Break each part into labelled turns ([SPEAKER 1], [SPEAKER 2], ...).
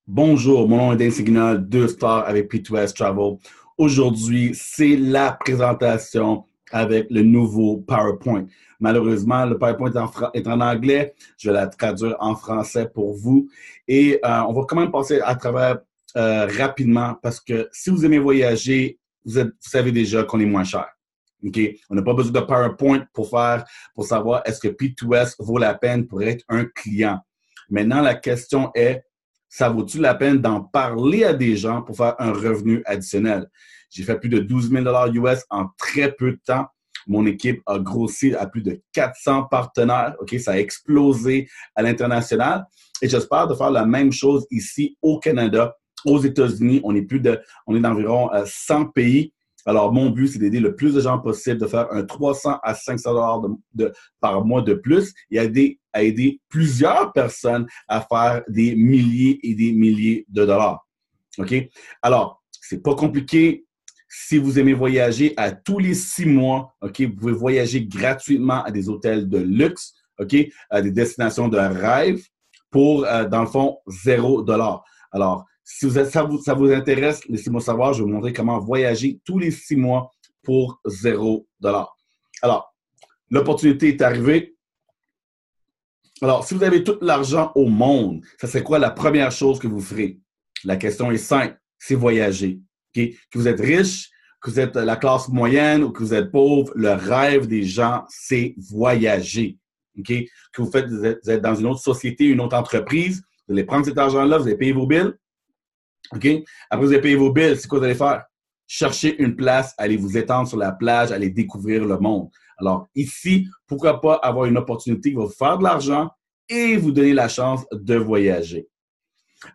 [SPEAKER 1] Bonjour, mon nom est Dan Signal, 2 stars avec P2S Travel. Aujourd'hui, c'est la présentation avec le nouveau PowerPoint. Malheureusement, le PowerPoint est en anglais. Je vais la traduire en français pour vous. Et on va quand même passer à travers rapidement parce que si vous aimez voyager, vous savez déjà qu'on est moins cher. Okay? On n'a pas besoin de PowerPoint pour savoir est-ce que P2S vaut la peine pour être un client. Maintenant, la question est, ça vaut-tu la peine d'en parler à des gens pour faire un revenu additionnel? J'ai fait plus de 12 000 US en très peu de temps. Mon équipe a grossi à plus de 400 partenaires. OK, ça a explosé à l'international. Et j'espère de faire la même chose ici au Canada, aux États-Unis. On est d'environ 100 pays. Alors, mon but, c'est d'aider le plus de gens possible, de faire un 300 à 500 par mois de plus et à aider plusieurs personnes à faire des milliers et des milliers de dollars. OK? Alors, c'est pas compliqué. Si vous aimez voyager à tous les 6 mois, OK, vous pouvez voyager gratuitement à des hôtels de luxe, OK, à des destinations de rêve pour, dans le fond, $0. Alors, si ça vous intéresse, laissez-moi savoir. Je vais vous montrer comment voyager tous les 6 mois pour $0. Alors, l'opportunité est arrivée. Alors, si vous avez tout l'argent au monde, ça serait quoi la première chose que vous ferez? La question est simple, c'est voyager. Okay? Que vous êtes riche, que vous êtes la classe moyenne ou que vous êtes pauvre, le rêve des gens, c'est voyager. Okay? Que vous êtes dans une autre société, une autre entreprise, vous allez prendre cet argent-là, vous allez payer vos billes. OK? Après, vous allez payer vos billes, c'est quoi vous allez faire? Chercher une place, allez vous étendre sur la plage, allez découvrir le monde. Alors, ici, pourquoi pas avoir une opportunité qui va vous faire de l'argent et vous donner la chance de voyager.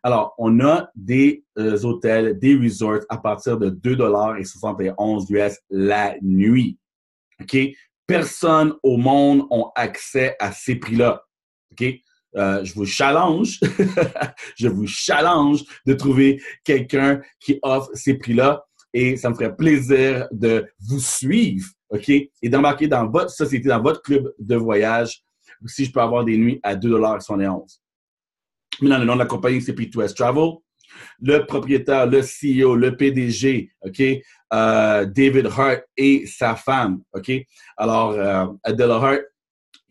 [SPEAKER 1] Alors, on a des hôtels, des resorts à partir de 2,71 US la nuit. OK? Personne au monde n'a accès à ces prix-là. OK? Je vous challenge, je vous challenge de trouver quelqu'un qui offre ces prix-là et ça me ferait plaisir de vous suivre, OK? Et d'embarquer dans votre société, dans votre club de voyage, si je peux avoir des nuits à 2,71 $. Maintenant, le nom de la compagnie, c'est P2S Travel. Le propriétaire, le CEO, le PDG, OK? David Hart et sa femme, OK? Alors, Adela Hart,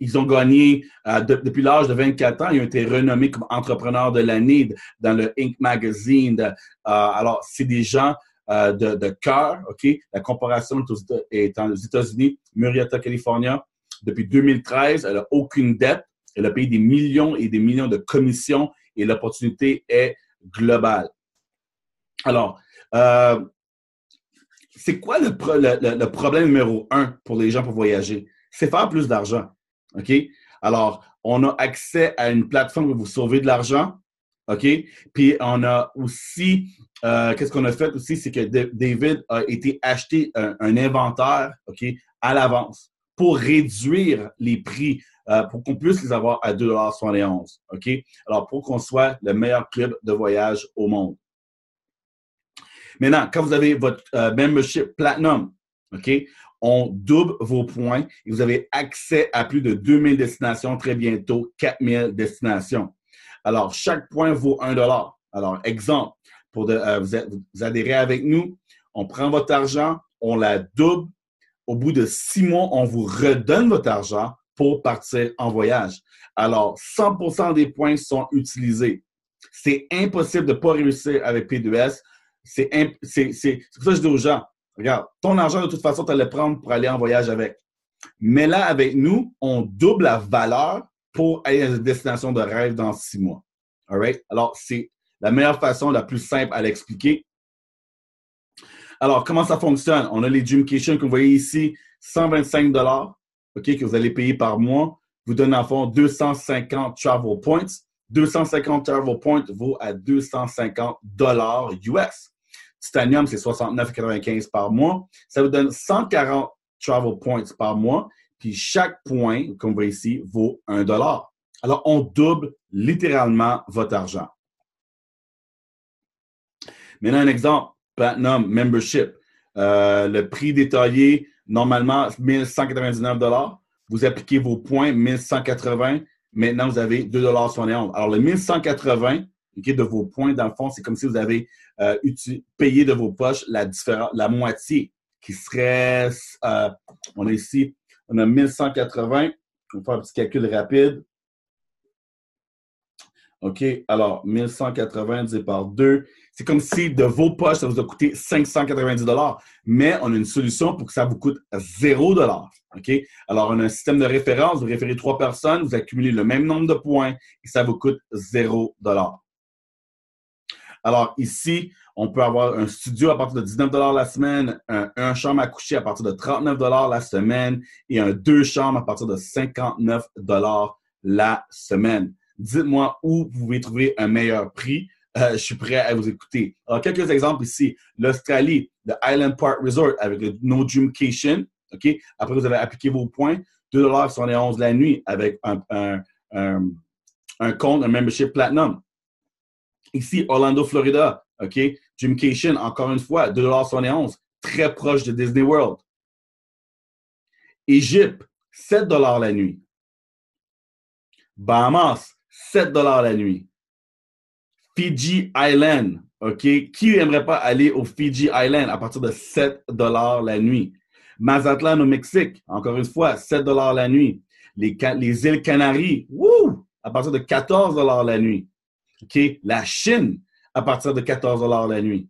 [SPEAKER 1] ils ont gagné depuis l'âge de 24 ans. Ils ont été renommés comme entrepreneurs de l'année dans le Inc. Magazine. Alors, c'est des gens de cœur, OK? La corporation est aux États-Unis, Murrieta, California. Depuis 2013, elle n'a aucune dette. Elle a payé des millions et des millions de commissions et l'opportunité est globale. Alors, c'est quoi le problème numéro 1 pour les gens pour voyager? C'est faire plus d'argent. OK? Alors, on a accès à une plateforme où vous sauvez de l'argent. OK? Puis, on a aussi, qu'est-ce qu'on a fait aussi, c'est que David a été acheter un inventaire, OK, à l'avance pour réduire les prix, pour qu'on puisse les avoir à 2,71 $. OK? Alors, pour qu'on soit le meilleur club de voyage au monde. Maintenant, quand vous avez votre membership Platinum, OK, on double vos points et vous avez accès à plus de 2000 destinations, très bientôt 4000 destinations. Alors, chaque point vaut $1. Alors, exemple, pour vous adhérez avec nous, on prend votre argent, on la double. Au bout de 6 mois, on vous redonne votre argent pour partir en voyage. Alors, 100% des points sont utilisés. C'est impossible de ne pas réussir avec P2S. C'est pour ça que je dis aux gens, regarde, ton argent, de toute façon, tu allais le prendre pour aller en voyage avec. Mais là, avec nous, on double la valeur pour aller à une destination de rêve dans 6 mois. All right? Alors, c'est la meilleure façon, la plus simple à l'expliquer. Alors, comment ça fonctionne? On a les Dreamcation que vous voyez ici, 125 $, OK, que vous allez payer par mois. Vous donne en fond 250 travel points. 250 travel points vaut à 250 $ US. Titanium, c'est 69,95 par mois. Ça vous donne 140 travel points par mois. Puis chaque point, comme vous voyez ici, vaut $1. Alors, on double littéralement votre argent. Maintenant, un exemple, Platinum Membership. Le prix détaillé, normalement, 1199 $. Vous appliquez vos points, 1180. Maintenant, vous avez 2,71 $. Alors, le 1180, okay, de vos points. Dans le fond, c'est comme si vous avez payé de vos poches la moitié, qui serait, on a ici, on a 1180. On va faire un petit calcul rapide. OK, alors 1180 divisé par 2. C'est comme si de vos poches, ça vous a coûté 590 $. Mais on a une solution pour que ça vous coûte 0 $. OK? Alors, on a un système de référence. Vous référez 3 personnes, vous accumulez le même nombre de points et ça vous coûte 0 $. Alors, ici, on peut avoir un studio à partir de 19 $ la semaine, un chambre à coucher à partir de 39 $ la semaine et un 2 chambres à partir de 59 $ la semaine. Dites-moi où vous pouvez trouver un meilleur prix. Je suis prêt à vous écouter. Alors, quelques exemples ici. L'Australie, le Island Park Resort avec le No Dreamcation. OK? Après, vous avez appliqué vos points. 2 $ la nuit avec un compte, un membership platinum. Ici, Orlando, Florida. OK? Dreamcation, encore une fois, 2,71 $. Très proche de Disney World. Égypte, 7 $ la nuit. Bahamas, 7 $ la nuit. Fiji Island, OK? Qui n'aimerait pas aller au Fiji Island à partir de 7 $ la nuit? Mazatlan au Mexique, encore une fois, 7 $ la nuit. Les îles Canaries, à partir de 14 $ la nuit. OK? La Chine, à partir de 14 $ la nuit.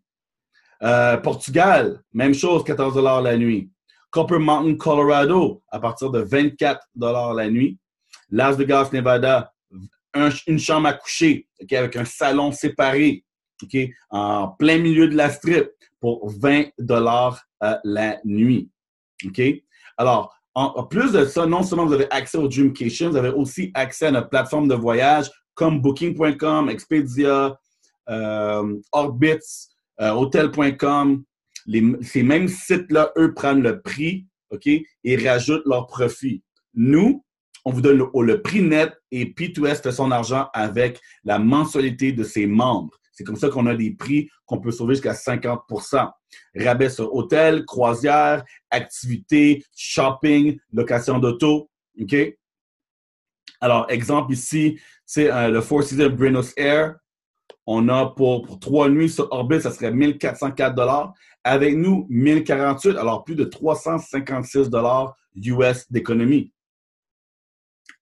[SPEAKER 1] Portugal, même chose, 14 $ la nuit. Copper Mountain, Colorado, à partir de 24 $ la nuit. Las Vegas, Nevada, une chambre à coucher, okay, avec un salon séparé, okay, en plein milieu de la strip pour 20 $ la nuit. Okay? Alors, en plus de ça, non seulement vous avez accès au Dreamcation, vous avez aussi accès à notre plateforme de voyage comme Booking.com, Expedia, Orbitz, Hotel.com. Ces mêmes sites-là, eux, prennent le prix, okay, et rajoutent leur profit. Nous, on vous donne le prix net et P2S fait son argent avec la mensualité de ses membres. C'est comme ça qu'on a des prix qu'on peut sauver jusqu'à 50 %. Rabais sur hôtel, croisière, activités, shopping, location d'auto. OK? Alors, exemple ici, c'est le Four Seasons Buenos Aires. On a pour 3 nuits sur Orbit, ça serait 1404 $. Avec nous, 1048, alors plus de 356 $ US d'économie.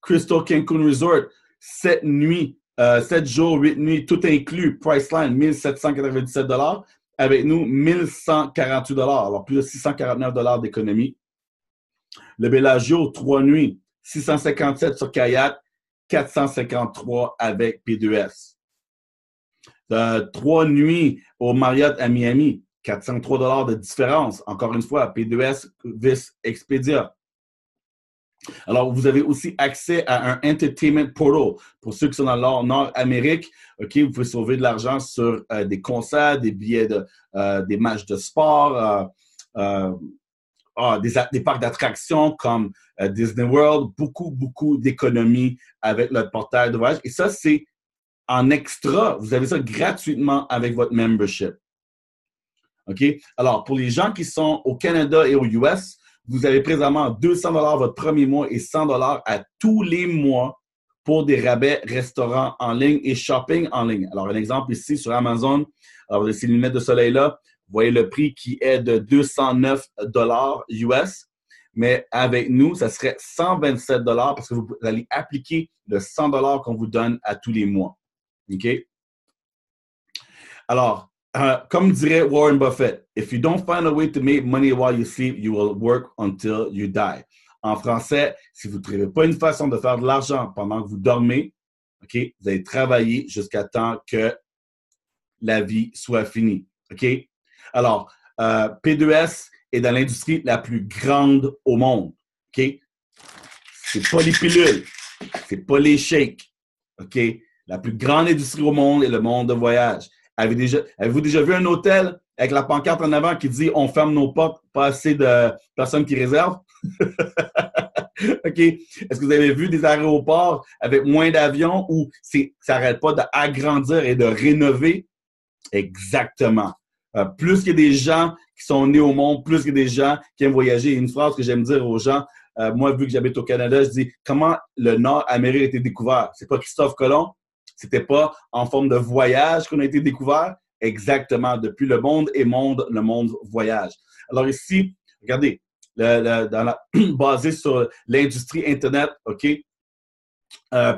[SPEAKER 1] Crystal Cancun Resort, 7 nuits, 7 jours, 8 nuits, tout inclus, Priceline, 1797 $. Avec nous, 1148 $, alors plus de 649 $ d'économie. Le Bellagio, 3 nuits, 657 sur Kayak, 453 avec P2S. 3 nuits au Marriott à Miami, 403 $ de différence. Encore une fois, P2S, Vis, Expedia. Alors, vous avez aussi accès à un Entertainment Portal. Pour ceux qui sont dans le Nord-Amérique, OK, vous pouvez sauver de l'argent sur des concerts, des billets des matchs de sport, des parcs d'attractions comme Disney World, beaucoup d'économies avec notre portail de voyage. Et ça, c'est en extra. Vous avez ça gratuitement avec votre membership. OK? Alors, pour les gens qui sont au Canada et aux US, vous avez présentement 200 $ votre premier mois et 100 $ à tous les mois pour des rabais restaurants en ligne et shopping en ligne. Alors, un exemple ici sur Amazon. Alors, vous avez ces lunettes de soleil-là. Vous voyez le prix qui est de 209 $ US. Mais avec nous, ça serait 127 $ parce que vous allez appliquer le 100 $ qu'on vous donne à tous les mois. OK? Alors, comme dirait Warren Buffett, if you don't find a way to make money while you sleep, you will work until you die. En français, si vous ne trouvez pas une façon de faire de l'argent pendant que vous dormez, OK, vous allez travailler jusqu'à temps que la vie soit finie. OK? Alors, P2S est dans l'industrie la plus grande au monde. OK? C'est pas les pilules, c'est pas les shakes. OK? La plus grande industrie au monde est le monde de voyage. Avez-vous déjà vu un hôtel avec la pancarte en avant qui dit « On ferme nos portes, pas assez de personnes qui réservent? » OK. Est-ce que vous avez vu des aéroports avec moins d'avions où ça n'arrête pas d'agrandir et de rénover? Exactement. Plus qu'il y a des gens qui sont nés au monde, plus qu'il y a des gens qui aiment voyager. Une phrase que j'aime dire aux gens, moi, vu que j'habite au Canada, je dis « Comment le Nord-Amérique a été découvert? » C'est pas Christophe Colomb, C'était pas en forme de voyage qu'on a été découvert. Exactement. Depuis le monde est monde, le monde voyage. Alors ici, regardez, basé sur l'industrie Internet, OK?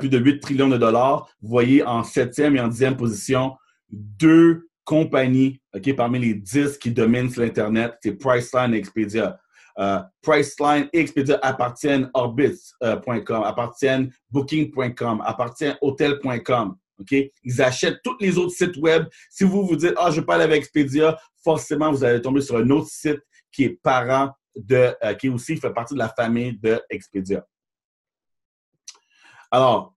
[SPEAKER 1] Plus de 8 trillions de dollars. Vous voyez en 7e et en 10e position, deux compagnies, OK, parmi les 10 qui dominent sur l'Internet, c'est Priceline et Expedia. Priceline et Expedia appartiennent Orbitz.com, appartiennent Booking.com, appartiennent Hotel.com. OK? Ils achètent tous les autres sites web. Si vous vous dites, je parle avec Expedia, forcément, vous allez tomber sur un autre site qui est parent de, qui aussi fait partie de la famille de Expedia. Alors,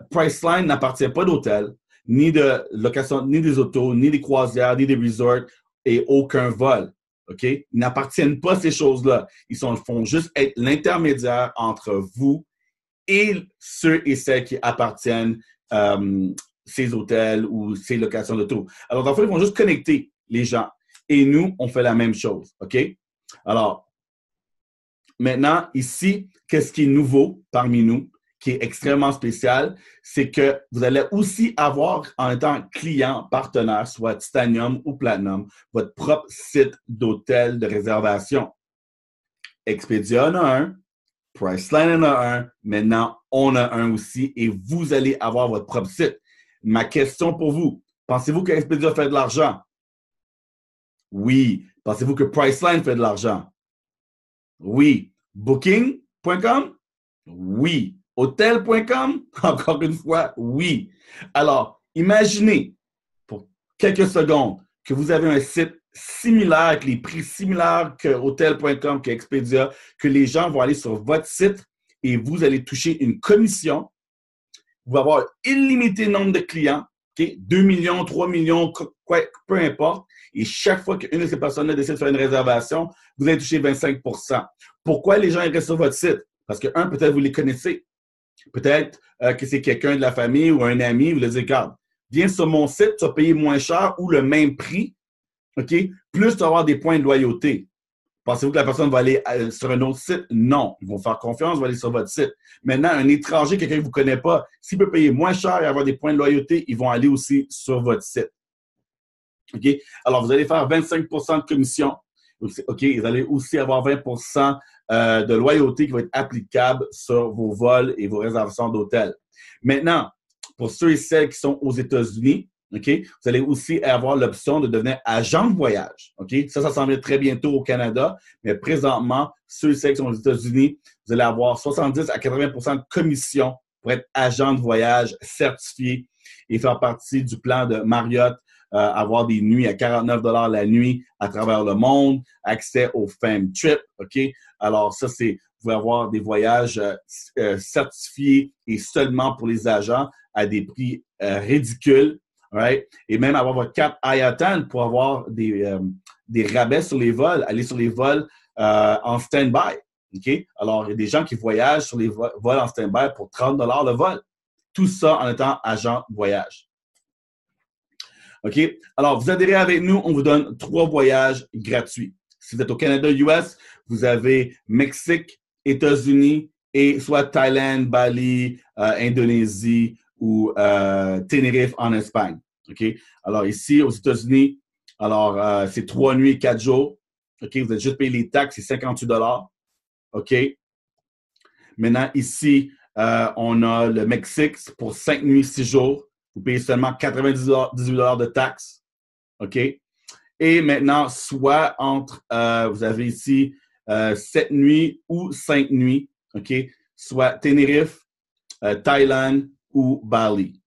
[SPEAKER 1] Priceline n'appartient pas d'hôtel, ni de location, ni des autos, ni des croisières, ni des resorts et aucun vol. OK? Ils n'appartiennent pas à ces choses-là. Ils font juste être l'intermédiaire entre vous et ceux et celles qui appartiennent ces hôtels ou ces locations d'auto. Alors, dans le fond, ils vont juste connecter les gens. Et nous, on fait la même chose. OK? Alors, maintenant, ici, qu'est-ce qui est nouveau parmi nous, qui est extrêmement spécial, c'est que vous allez aussi avoir, en étant client, partenaire, soit Titanium ou Platinum, votre propre site d'hôtel de réservation. Expedia en a un, Priceline en a un, maintenant on a un aussi et vous allez avoir votre propre site. Ma question pour vous, pensez-vous que Expedia fait de l'argent? Oui. Pensez-vous que Priceline fait de l'argent? Oui. Booking.com? Oui. Hotel.com? Encore une fois, oui. Alors, imaginez pour quelques secondes que vous avez un site similaire, avec les prix similaires que Hotel.com, que Expedia, que les gens vont aller sur votre site et vous allez toucher une commission. Vous allez avoir illimité nombre de clients, okay? 2 millions, 3 millions, peu importe. Et chaque fois qu'une de ces personnes-là décide de faire une réservation, vous allez toucher 25%. Pourquoi les gens restent sur votre site? Parce que, peut-être vous les connaissez. Peut-être que c'est quelqu'un de la famille ou un ami, vous leur dites, regarde, viens sur mon site, tu vas payer moins cher ou le même prix, OK? Plus tu vas avoir des points de loyauté. Pensez-vous que la personne va aller sur un autre site? Non. Ils vont faire confiance, ils vont aller sur votre site. Maintenant, un étranger, quelqu'un que vous ne connaissez pas, s'il peut payer moins cher et avoir des points de loyauté, ils vont aller aussi sur votre site. OK? Alors, vous allez faire 25% de commission. OK? Vous allez aussi avoir 20% de loyauté qui va être applicable sur vos vols et vos réservations d'hôtel. Maintenant, pour ceux et celles qui sont aux États-Unis, OK, vous allez aussi avoir l'option de devenir agent de voyage. OK? Ça s'en vient très bientôt au Canada, mais présentement, ceux et celles qui sont aux États-Unis, vous allez avoir 70 à 80% de commission pour être agent de voyage certifié et faire partie du plan de Marriott, avoir des nuits à 49 $ la nuit à travers le monde, accès au Fam Trip, OK? Alors, ça, c'est, vous pouvez avoir des voyages certifiés et seulement pour les agents à des prix ridicules, right? Et même avoir votre carte IATAN pour avoir des rabais sur les vols, aller sur les vols en stand-by, OK? Alors, il y a des gens qui voyagent sur les vols en stand-by pour 30 $ le vol. Tout ça en étant agent voyage. OK? Alors, vous adhérez avec nous, on vous donne 3 voyages gratuits. Si vous êtes au Canada, US, vous avez Mexique, États-Unis et soit Thaïlande, Bali, Indonésie ou Tenerife en Espagne. OK? Alors, ici, aux États-Unis, alors, c'est 3 nuits et 4 jours. OK? Vous êtes juste payé les taxes, c'est 58 $. OK? Maintenant, ici, on a le Mexique pour 5 nuits, 6 jours. Vous payez seulement 98 $ de taxes. OK? Et maintenant, soit entre, vous avez ici 7 nuits ou 5 nuits. OK? Soit Tenerife, Thaïlande ou Bali.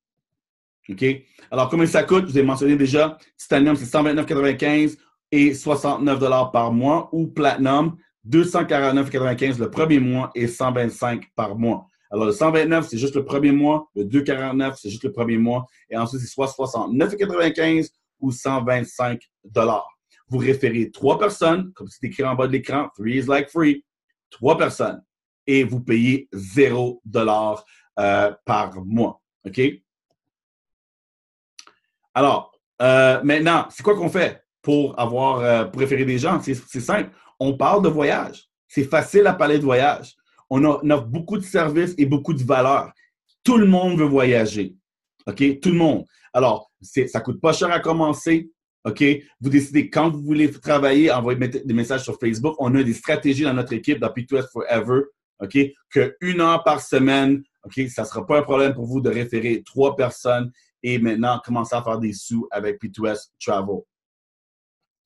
[SPEAKER 1] OK? Alors, combien ça coûte? Je vous ai mentionné déjà. Titanium, c'est 129,95 et 69 $ par mois. Ou Platinum, 249,95 le premier mois et 125 par mois. Alors, le 129, c'est juste le premier mois. Le 249, c'est juste le premier mois. Et ensuite, c'est soit 69,95 ou 125 $. Vous référez 3 personnes, comme c'est écrit en bas de l'écran, 3 is like free, 3 personnes. Et vous payez 0 $ par mois. OK? Alors, maintenant, c'est quoi qu'on fait pour pour référer des gens? C'est simple. On parle de voyage. C'est facile à parler de voyage. On offre beaucoup de services et beaucoup de valeurs. Tout le monde veut voyager. OK? Tout le monde. Alors, ça coûte pas cher à commencer. OK? Vous décidez quand vous voulez travailler, envoyez des messages sur Facebook. On a des stratégies dans notre équipe, dans P2S Forever. OK? Que 1 heure par semaine, OK? Ça ne sera pas un problème pour vous de référer 3 personnes et maintenant commencer à faire des sous avec P2S Travel.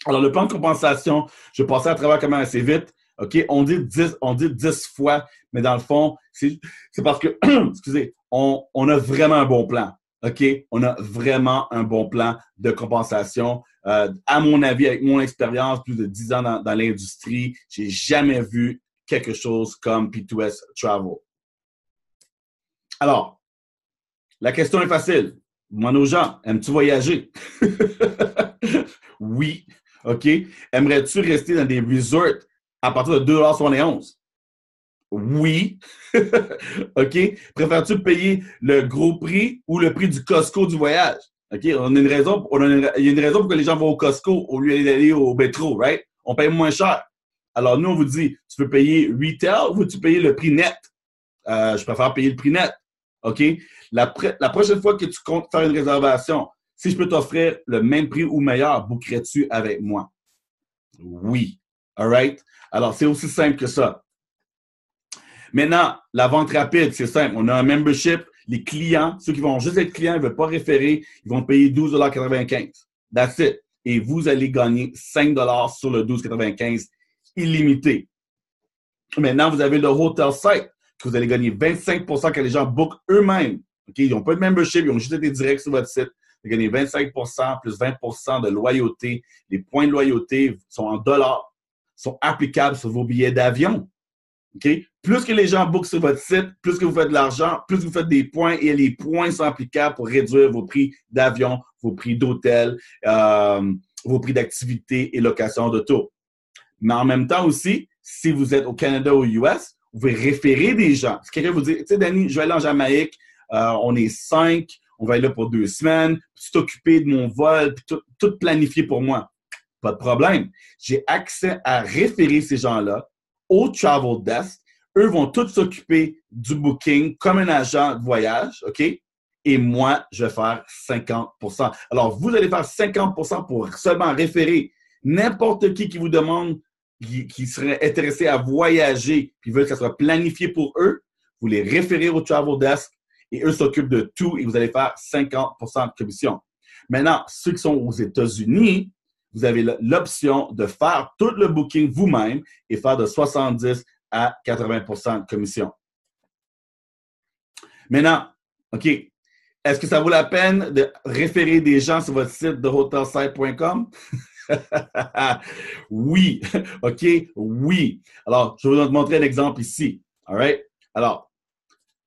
[SPEAKER 1] Alors, le plan de compensation, je vais passer à travers quand même assez vite. OK? On dit 10 fois, mais dans le fond, c'est parce que, excusez, on a vraiment un bon plan. OK? On a vraiment un bon plan de compensation. À mon avis, avec mon expérience, plus de 10 ans dans l'industrie, j'ai jamais vu quelque chose comme P2S Travel. Alors, la question est facile. Demande aux gens, aimes-tu voyager? Oui. OK? Aimerais-tu rester dans des resorts à partir de 2,71 $? Oui. OK? Préfères-tu payer le gros prix ou le prix du Costco du voyage? OK? Il y a une raison pour que les gens vont au Costco au lieu d'aller au métro, right? On paye moins cher. Alors, nous, on vous dit, tu veux payer retail ou veux-tu payer le prix net? Je préfère payer le prix net. OK? La prochaine fois que tu comptes faire une réservation, si je peux t'offrir le même prix ou meilleur, bookerais-tu avec moi? Oui. All right? Alors, c'est aussi simple que ça. Maintenant, la vente rapide, c'est simple. On a un membership. Les clients, ceux qui vont juste être clients, ils ne veulent pas référer, ils vont payer 12,95 $. That's it. Et vous allez gagner 5 $ sur le 12,95 $ illimité. Maintenant, vous avez le hotel site que vous allez gagner 25 % quand les gens bookent eux-mêmes. Okay? Ils n'ont pas de membership, ils ont juste été directs sur votre site. Vous gagnez 25 % plus 20 % de loyauté. Les points de loyauté sont en dollars, sont applicables sur vos billets d'avion. Okay? Plus que les gens bookent sur votre site, plus que vous faites de l'argent, plus que vous faites des points et les points sont applicables pour réduire vos prix d'avion, vos prix d'hôtel, vos prix d'activité et location d'auto. Mais en même temps aussi, si vous êtes au Canada ou aux US, vous pouvez référer des gens. Si quelqu'un vous dit, tu sais, Danny, je vais aller en Jamaïque, on est 5, on va aller là pour 2 semaines, puis t'occuper de mon vol, puis tout planifier pour moi. Pas de problème. J'ai accès à référer ces gens-là au Travel Desk. Eux vont tous s'occuper du booking comme un agent de voyage, OK? Et moi, je vais faire 50 %. Alors, vous allez faire 50 % pour seulement référer n'importe qui vous demande, qui serait intéressé à voyager, puis veulent que ça soit planifié pour eux. Vous les référez au Travel Desk et eux s'occupent de tout et vous allez faire 50 % de commission. Maintenant, ceux qui sont aux États-Unis, vous avez l'option de faire tout le booking vous-même et faire de 70 à 80 % de commission. Maintenant, OK, est-ce que ça vaut la peine de référer des gens sur votre site de hotelsite.com? Oui. OK, oui. Alors, je vais vous montrer un exemple ici. All right? Alors,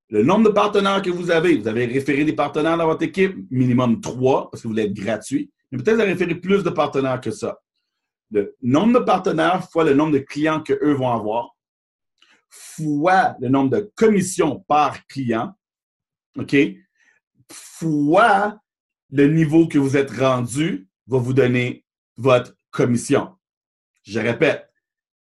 [SPEAKER 1] le nombre de partenaires que vous avez référé des partenaires dans votre équipe, minimum 3, parce que vous voulez être gratuit. Mais peut-être vous avez référé plus de partenaires que ça. Le nombre de partenaires fois le nombre de clients qu'eux vont avoir, fois le nombre de commissions par client, OK, fois le niveau que vous êtes rendu, va vous donner votre commission. Je répète,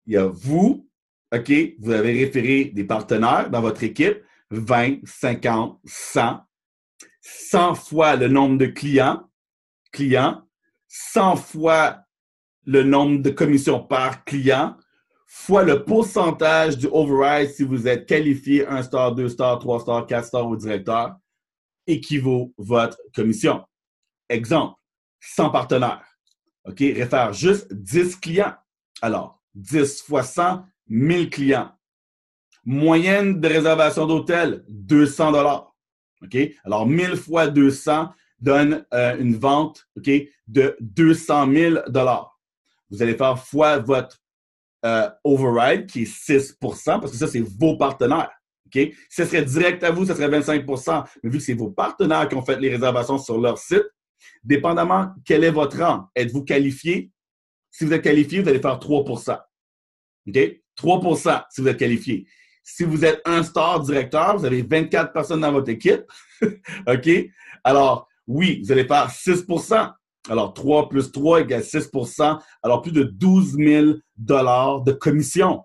[SPEAKER 1] il y a vous, OK, vous avez référé des partenaires dans votre équipe, 20, 50, 100, 100 fois le nombre de clients, 100 fois le nombre de commissions par client, fois le pourcentage du override si vous êtes qualifié 1 star, 2 stars, 3 stars, 4 stars au directeur, équivaut votre commission. Exemple, 100 partenaires. OK, réfère juste 10 clients. Alors, 10 fois 100, 1000 clients. Moyenne de réservation d'hôtel, 200 $. OK? Alors, 1000 fois 200 donne une vente, OK, de 200 000 $. Vous allez faire fois votre override, qui est 6 % parce que ça, c'est vos partenaires. OK? Si ce serait direct à vous, ça serait 25 %. Mais vu que c'est vos partenaires qui ont fait les réservations sur leur site, dépendamment quel est votre rang, êtes-vous qualifié? Si vous êtes qualifié, vous allez faire 3 %. OK? 3 % si vous êtes qualifié. Si vous êtes un star directeur, vous avez 24 personnes dans votre équipe. OK? Alors, oui, vous allez faire 6 %. Alors, 3 plus 3 égale 6 %. Alors, plus de 12 000 $ de commission.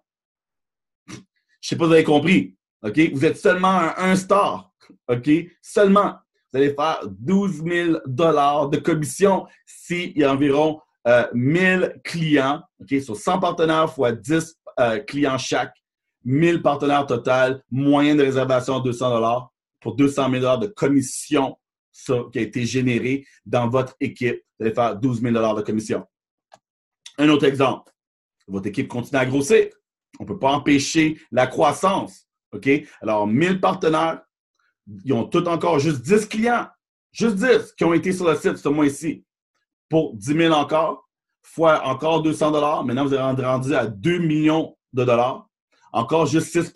[SPEAKER 1] Je ne sais pas si vous avez compris. OK? Vous êtes seulement un star. OK? Seulement. vous allez faire 12 000 de commission s'il y a environ 1000 clients, OK, sur 100 partenaires fois 10 clients chaque, 1000 partenaires total, moyenne de réservation 200 pour 200 000 de commission qui a été généré dans votre équipe. Vous allez faire 12 000 de commission. Un autre exemple, votre équipe continue à grossir. On ne peut pas empêcher la croissance. OK? Alors, 1000 partenaires, ils ont tous encore juste 10 clients, juste 10 qui ont été sur le site ce mois-ci. Pour 10 000 encore, fois encore 200 $. Maintenant, vous êtes rendu à 2 millions de dollars. Encore juste 6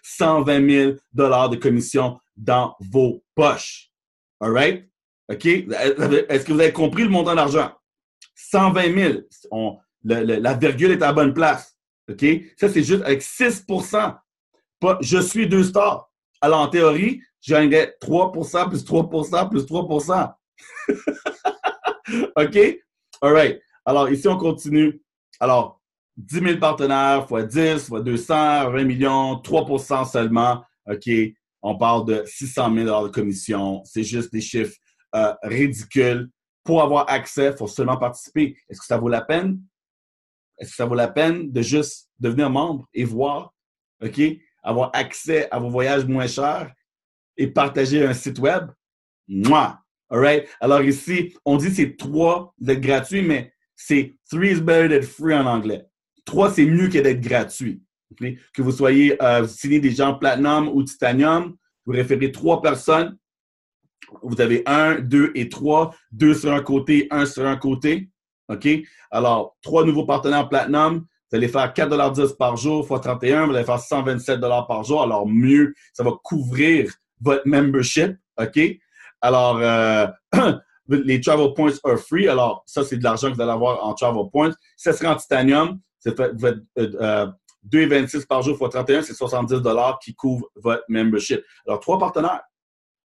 [SPEAKER 1] 120 000 de commission dans vos poches. All right? OK? Est-ce que vous avez compris le montant d'argent? 120 000. La virgule est à la bonne place. OK? Ça, c'est juste avec 6 pas, je suis 2 stars. Alors, en théorie, je gagnerais 3 plus 3 plus 3 OK? All right. Alors, ici, on continue. Alors, 10 000 partenaires fois 10 fois 200, 20 millions, 3 seulement. OK? On parle de 600 000 de commission. C'est juste des chiffres ridicules. Pour avoir accès, il faut seulement participer. Est-ce que ça vaut la peine? Est-ce que ça vaut la peine de juste devenir membre et voir, OK? Avoir accès à vos voyages moins chers et partager un site web? Moi! All right? Alors ici, on dit c'est 3 d'être gratuit, mais c'est 3 is better than free en anglais. 3, c'est mieux que d'être gratuit. Okay? Que vous soyez signé des gens Platinum ou Titanium, vous référez 3 personnes. Vous avez 1, 2 et 3. 2 sur un côté, 1 sur un côté. OK? Alors, 3 nouveaux partenaires Platinum. Vous allez faire 4,10 $ par jour fois 31. Vous allez faire 127 $ par jour. Alors, mieux, ça va couvrir votre membership. OK? Alors, les travel points are free. Alors, ça, c'est de l'argent que vous allez avoir en travel points. Ça serait en titanium. Vous faites 2,26 par jour fois 31, c'est 70 $ qui couvre votre membership. Alors, 3 partenaires,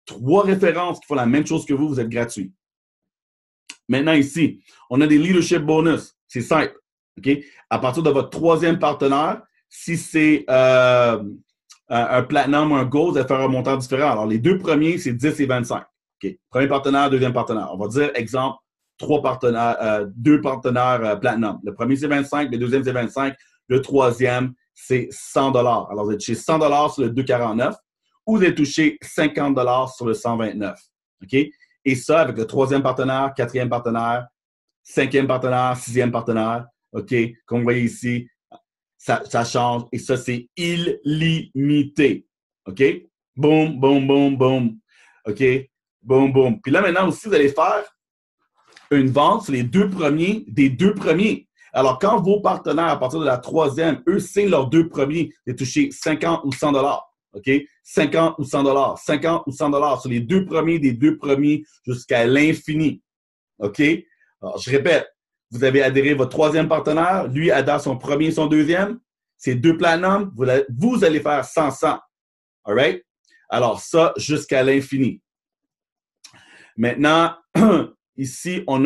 [SPEAKER 1] 3 références qui font la même chose que vous, vous êtes gratuit. Maintenant, ici, on a des leadership bonus. C'est simple. OK? À partir de votre 3e partenaire, si c'est un platinum ou un gold, vous allez faire un montant différent. Alors, les 2 premiers, c'est 10 et 25. OK. Premier partenaire, 2e partenaire. On va dire, exemple, 2 partenaires platinum. Le premier, c'est 25. Le 2e, c'est 25. Le 3e, c'est 100 $. Alors, vous êtes touché 100 $ sur le 249 ou vous êtes touché 50 $ sur le 129. OK? Et ça, avec le 3e partenaire, 4e partenaire, 5e partenaire, 6e partenaire. OK? Comme vous voyez ici, ça change. Et ça, c'est illimité. OK? Boum, boum, boum, boum. OK? Boum, boum. Puis là, maintenant aussi, vous allez faire une vente sur les 2 premiers des 2 premiers. Alors, quand vos partenaires, à partir de la 3e, eux, signent leurs 2 premiers, vous êtes touché 50 ou 100 $. OK? 50 ou 100 $. 50 ou 100 $ sur les 2 premiers des 2 premiers jusqu'à l'infini. OK? Alors, je répète, vous avez adhéré votre 3e partenaire, lui adhère son premier et son 2e. C'est 2 platinum, vous allez faire 100. All right? Alors, ça, jusqu'à l'infini. Maintenant, ici, on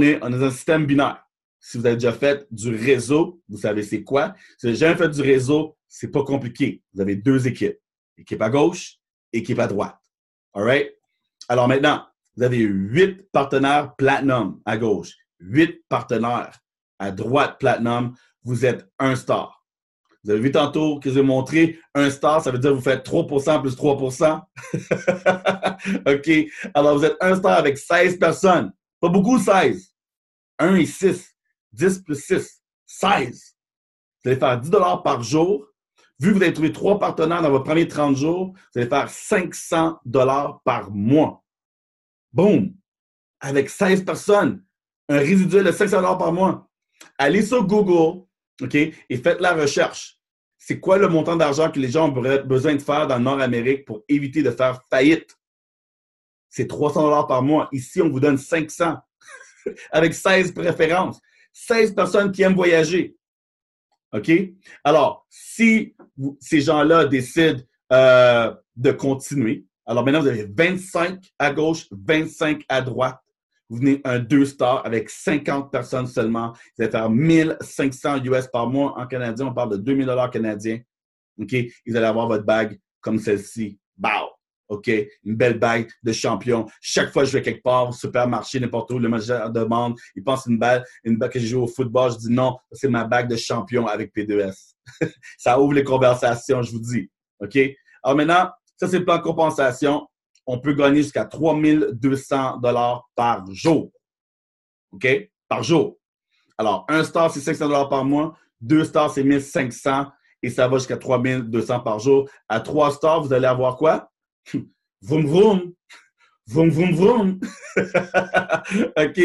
[SPEAKER 1] est dans un système binaire. Si vous avez déjà fait du réseau, vous savez c'est quoi. Si vous n'avez jamais fait du réseau, c'est pas compliqué. Vous avez 2 équipes. Équipe à gauche, équipe à droite. All right? Alors maintenant, vous avez 8 partenaires Platinum à gauche, 8 partenaires à droite Platinum. Vous êtes 1 star. Vous avez vu tantôt que je vous ai montré 1 star, ça veut dire que vous faites 3 plus 3 OK? Alors, vous êtes 1 star avec 16 personnes. Pas beaucoup, 16. 1 et 6. 10 plus 6. 16. Vous allez faire 10 $ par jour. Vu que vous avez trouvé 3 partenaires dans votre premiers 30 jours, vous allez faire 500 $ par mois. Boum! Avec 16 personnes. Un résiduel de 500 $ par mois. Allez sur Google, OK, et faites la recherche. C'est quoi le montant d'argent que les gens auraient besoin de faire dans le Nord-Amérique pour éviter de faire faillite? C'est 300 $ par mois. Ici, on vous donne 500 avec 16 préférences. 16 personnes qui aiment voyager. OK? Alors, si ces gens-là décident de continuer, alors maintenant, vous avez 25 à gauche, 25 à droite. Vous venez un 2 stars avec 50 personnes seulement. Vous allez faire 1500 US par mois. En canadien, on parle de 2000 $ canadiens. OK? Vous allez avoir votre bague comme celle-ci. Bow! OK? Une belle bague de champion. Chaque fois que je vais quelque part, au supermarché, n'importe où, le manager demande, il pense une bague que j'ai joué au football. Je dis non, c'est ma bague de champion avec P2S. Ça ouvre les conversations, je vous dis. OK? Alors maintenant, ça, c'est le plan de compensation. On peut gagner jusqu'à 3200 $ par jour. OK? Par jour. Alors, un star, c'est 500 $ par mois. 2 stars, c'est 1500 et ça va jusqu'à 3200 par jour. À 3 stars, vous allez avoir quoi? Vroom, vroom. Vroom, vroom, vroom. OK.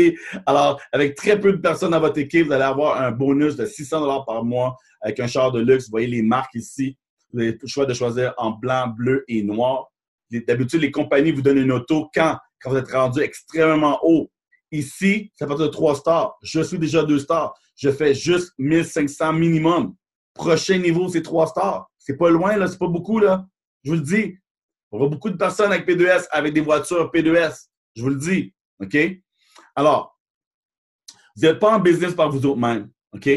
[SPEAKER 1] Alors, avec très peu de personnes dans votre équipe, vous allez avoir un bonus de 600 $ par mois avec un char de luxe. Vous voyez les marques ici. Vous avez le choix de choisir en blanc, bleu et noir. D'habitude, les compagnies vous donnent une auto quand vous êtes rendu extrêmement haut. Ici, ça part de 3 stars. Je suis déjà 2 stars. Je fais juste 1500 minimum. Prochain niveau, c'est 3 stars. C'est pas loin, là. C'est pas beaucoup, là. Je vous le dis. On voit beaucoup de personnes avec P2S, avec des voitures P2S. Je vous le dis. OK? Alors, vous n'êtes pas en business par vous autres-mêmes. OK?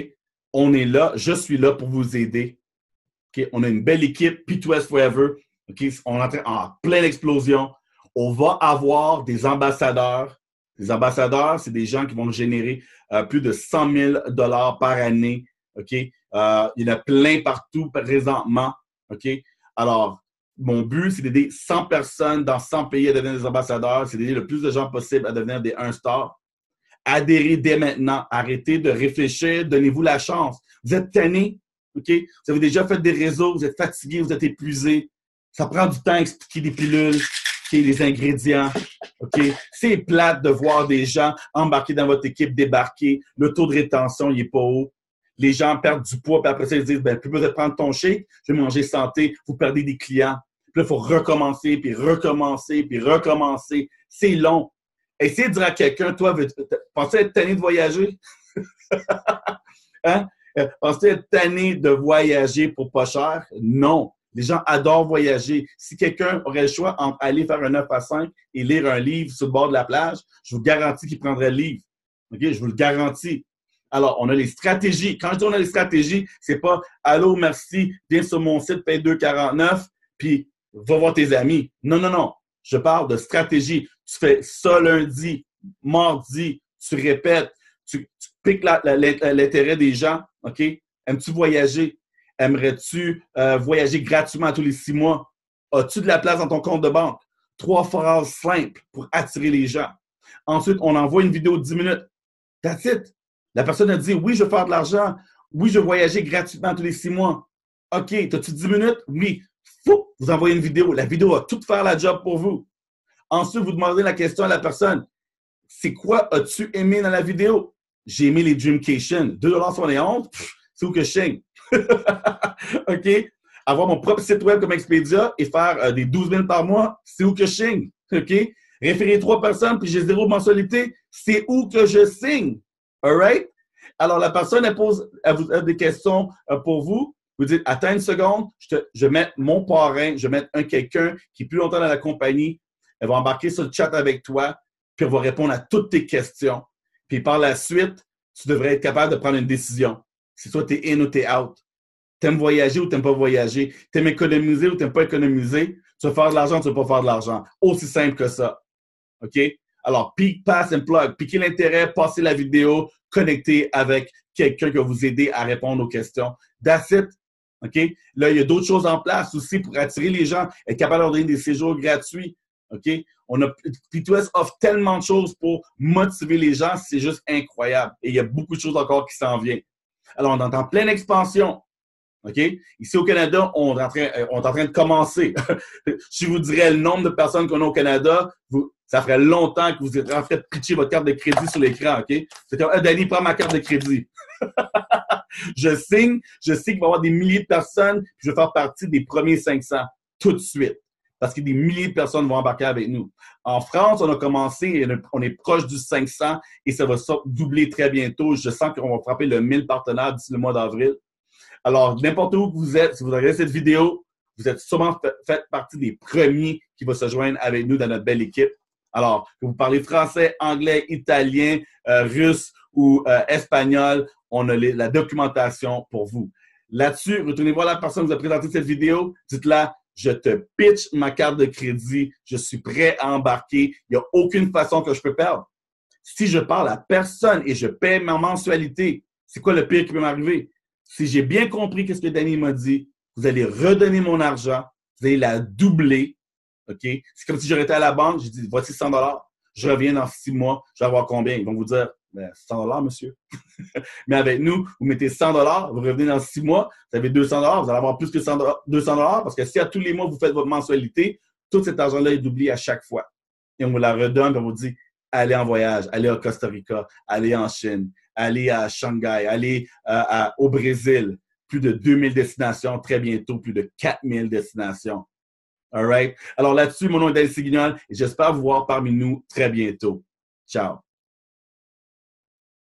[SPEAKER 1] On est là. Je suis là pour vous aider. OK? On a une belle équipe. P2S Forever. OK? On est en pleine explosion. On va avoir des ambassadeurs. Les ambassadeurs, c'est des gens qui vont générer plus de 100 000 $ par année. OK? Il y en a plein partout présentement. OK? Alors, mon but, c'est d'aider 100 personnes dans 100 pays à devenir des ambassadeurs. C'est d'aider le plus de gens possible à devenir des 1-star. Adhérez dès maintenant. Arrêtez de réfléchir. Donnez-vous la chance. Vous êtes tanné. OK? Vous avez déjà fait des réseaux. Vous êtes fatigué. Vous êtes épuisé. Ça prend du temps à expliquer des pilules, les ingrédients. OK? C'est plate de voir des gens embarquer dans votre équipe, débarquer. Le taux de rétention, il n'est pas haut. Les gens perdent du poids, puis après ça, ils disent, ben, plus besoin de prendre ton shake, je vais manger santé. Vous perdez des clients. Puis là, il faut recommencer, puis recommencer, puis recommencer. C'est long. Essayez de dire à quelqu'un, toi, penses-tu être tanné de voyager? Hein? Penses-tu être tanné de voyager pour pas cher? Non. Les gens adorent voyager. Si quelqu'un aurait le choix entre aller faire un 9 à 5 et lire un livre sur le bord de la plage, je vous garantis qu'il prendrait le livre. OK? Je vous le garantis. Alors, on a les stratégies. Quand je dis on a les stratégies, c'est pas « Allô, merci, viens sur mon site, paye 2,49, puis va voir tes amis. » Non, non, non. Je parle de stratégie. Tu fais ça lundi, mardi, tu répètes, tu piques l'intérêt des gens. OK? Aimes-tu voyager? Aimerais-tu voyager gratuitement tous les 6 mois? As-tu de la place dans ton compte de banque? 3 phrases simples pour attirer les gens. Ensuite, on envoie une vidéo de 10 minutes. That's it. La personne a dit, oui, je veux faire de l'argent. Oui, je veux voyager gratuitement tous les 6 mois. OK, as-tu 10 minutes? Oui. Fou, vous envoyez une vidéo. La vidéo va tout faire la job pour vous. Ensuite, vous demandez la question à la personne. C'est quoi as-tu aimé dans la vidéo? J'ai aimé les Dreamcation. 2,71 $, c'est où que je signe? OK? Avoir mon propre site web comme Expedia et faire des 12 000 par mois, c'est où que je signe? OK? Référer 3 personnes puis j'ai 0 mensualité, c'est où que je signe? All right? Alors, la personne, elle pose des questions pour vous. Vous dites, attends une seconde, je vais mettre mon parrain, je vais mettre quelqu'un qui est plus longtemps dans la compagnie. Elle va embarquer sur le chat avec toi, puis elle va répondre à toutes tes questions. Puis par la suite, tu devrais être capable de prendre une décision. C'est soit tu es in ou tu es out. T'aimes voyager ou t'aimes pas voyager. T'aimes économiser ou t'aimes pas économiser. Tu vas faire de l'argent ou tu vas pas faire de l'argent. Aussi simple que ça. OK? Alors, peak, pass and plug. Piquez l'intérêt, passez la vidéo, connectez avec quelqu'un qui va vous aider à répondre aux questions. That's it. OK? Là, il y a d'autres choses en place aussi pour attirer les gens, être capable de leur donner des séjours gratuits. OK? P2S offre tellement de choses pour motiver les gens, c'est juste incroyable. Et il y a beaucoup de choses encore qui s'en viennent. Alors, on est en pleine expansion. OK? Ici au Canada, on est en train de commencer. Si je vous dirais le nombre de personnes qu'on a au Canada, ça ferait longtemps que vous êtes en train de pitcher votre carte de crédit sur l'écran. OK? C'est comme, Danny, prends ma carte de crédit. Je signe, je sais qu'il va y avoir des milliers de personnes, puis je vais faire partie des premiers 500 tout de suite. Parce que des milliers de personnes vont embarquer avec nous. En France, on a commencé, et on est proche du 500 et ça va doubler très bientôt. Je sens qu'on va frapper le 1000 partenaires d'ici le mois d'avril. Alors, n'importe où que vous êtes, si vous regardez cette vidéo, vous êtes sûrement fait partie des premiers qui vont se joindre avec nous dans notre belle équipe. Alors, que vous parlez français, anglais, italien, russe ou espagnol, on a la documentation pour vous. Là-dessus, retournez voir la personne qui vous a présenté cette vidéo. Dites-la, je te pitch ma carte de crédit, je suis prêt à embarquer, il n'y a aucune façon que je peux perdre. Si je parle à personne et je paie ma mensualité, c'est quoi le pire qui peut m'arriver? Si j'ai bien compris ce que Danny m'a dit, vous allez redonner mon argent, vous allez la doubler, OK? C'est comme si j'aurais été à la banque, j'ai dit, voici 100 $, je reviens dans 6 mois, je vais avoir combien? Ils vont vous dire, 100 $, monsieur. Mais avec nous, vous mettez 100 $, vous revenez dans 6 mois, vous avez 200 $, vous allez avoir plus que 200 $, parce que si à tous les mois, vous faites votre mensualité, tout cet argent-là est doublé à chaque fois. Et on vous la redonne, on vous dit, allez en voyage, allez au Costa Rica, allez en Chine, allez à Shanghai, allez au Brésil. Plus de 2000 destinations, très bientôt, plus de 4000 destinations. All right? Alors là-dessus, mon nom est Danny Seguignol et j'espère vous voir parmi nous très bientôt. Ciao.